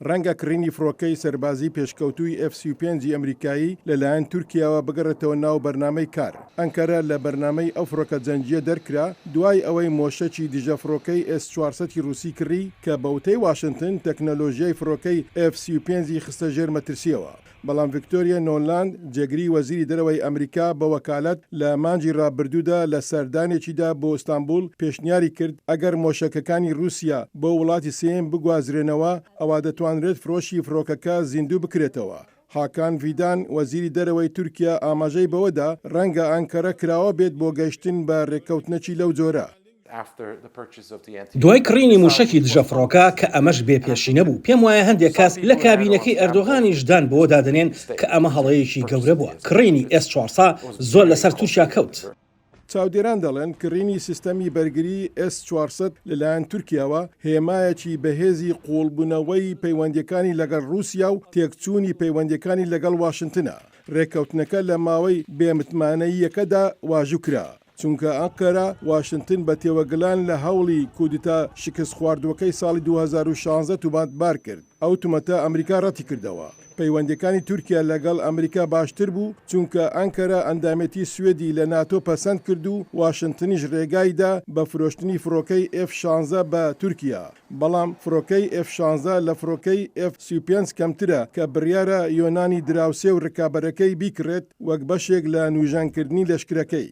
ڕەنگە کڕینی فڕۆکەی سەربازی پێشکەوتووی F-35 ئەمریکایی لەلایەن تورکیاوە بگەڕێتەوە ناو بەرنامەی کار. ئەنکەرە لە بەرنامەی ئەو فڕۆکە جەنگیە دەرکرا دوای ئەوەی مۆشەکی دژە فڕۆکەی S-400 رووسی کڕی کە بەوتەی واشنگتن تەکنەلۆژیای فڕۆکەی F-35 خستە ژێر مەترسیەوە. بەڵام ڤیکتۆریا نۆلاند جێگری وەزیری دەرەوەی ئەمریکا بە وەکالەت لە مانجی ڕابردوودا لە سەردانێکیدا بۆ ئیستانبول پێشنیاری کرد ئەگەر مۆشەکەکانی رووسیا بۆ وڵاتی سێم بگوازرێنەوە ئەوا دەتوانرێت فرۆشی فڕۆکەکە زیندوو بکرێتەوە. هاکان ڤیدان وەزیری دەرەوەی تورکیا ئاماژەی بەوەدا ڕەنگە ئەنکەرە کراوە بێت بۆ گەیشتن بە ڕێککەوتنەکی لەو جۆرە. دوای کڕینی موشکی دژە فڕۆکە کە ئەمەش بێپێشی نەبوو، پێم وایە هەندێک کەس لە کابینەکەی ئەردۆغانیشدان بۆ دادنێن کە ئەمە هەڵەیەکی گەورە بووە. کڕینی S-400 زۆر لەسەر تووشیا کەوت. چاودێران دەڵێن کڕینی سیستەمی بەرگری S-400 لەلایەن تورکیاوە هێمایەکی بەهێزی قوڵبوونەوەی پەیوەندیەکانی لەگەڵ رووسیا و تێکچوونی پەیوەندیەکانی لەگەڵ واشنگتنە. ڕێککەوتنەکە لە ماوەی بێمتمانەییەکەدا واژوو کرا. چونکە ئەنقەرە واشنگتن بە تێوەگلان لە هەوڵی کودتا شکست خواردوەکەی ساڵی 2016 تومەتبار کرد. ئەو تومەتە ئەمریکا ڕەتی کردەوە. پەیوەندیەکانی تورکیا لەگەڵ ئەمریکا باشتر بوو چونکە ئەنکەرە ئەندامەتی سوێدی لە ناتۆ پەسەند کرد و واشنگتنیش ڕێگایدا بە فرۆشتنی فڕۆکەی F-16 بە تورکیا. بەڵام فڕۆکەی F-16 لە فڕۆکەی F-35 کەمترە کە بڕیارە یۆنانی دراوسێ و ڕکابەرەکەی بیکرێت وەک بەشێک لە نوێژانکردنی لەشکرەکەی.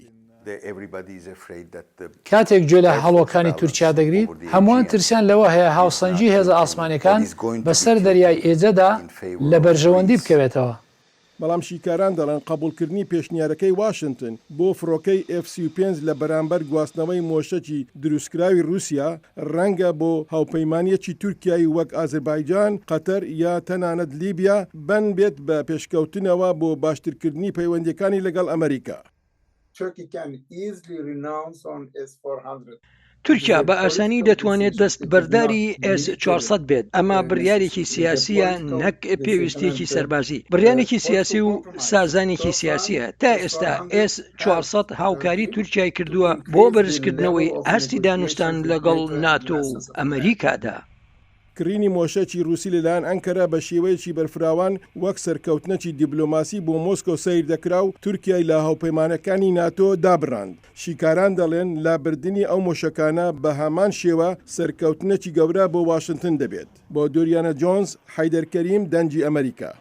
کاتێک گوێ لە هەڵۆکانی تورکیا دەگریت هەمووان ترسیان لەوە هەیە هاوسەنگی هێزە ئاسمانیەکان بەسەر دەریای ئێجەدا لە بەرژەوەندی بکەوێتەوە. بەڵام شیکاران دەڵێن قبولکردنی پێشنیارەکەی واشنگتن بۆ فڕۆکەی F-35 لە بەرامبەر گواستنەوەی مۆشەکی دروستکراوی رووسیا ڕەنگە بۆ هاوپەیمانیەکی تورکیایی وەک ئازربایجان، قەتەر یا تەنانەت لیبیا بەن بێت بە پێشکەوتنەوە بۆ باشترکردنی پەیوەندیەکانی لەگەڵ ئەمریکا. تورکیا بە ئاسانی دەتوانێت دەست بەرداری S-400 بێت. ئەمە بڕیارێکی سیاسیە نەک پێویستێکی سەربازی. بڕیارێکی سیاسی و سازانێکی سیاسیە. تا ئێستا S-400 هاوکاری تورکیای کردووە بۆ بەرزکردنەوەی ئاستی دانوستان لەگەڵ ناتۆ و ئەمریکادا. کڕینی مۆشەکی رووسی لەلایەن ئەنکەرە بە شێوەیەکی بەرفراوان وەک سەرکەوتنەکی دیبلۆماسی بۆ مۆسکۆ سەیر دەکرا و تورکیای لە هاوپەیمانەکانی ناتۆ دابڕاند. شیکاران دەڵێن لابردنی ئەو مۆشەکانە بە هەمان شێوە سەرکەوتنەکی گەورە بۆ واشنگتن دەبێت. بۆ دوریانە جۆنس، حەیدەر کەریم، دەنجی ئەمریکا.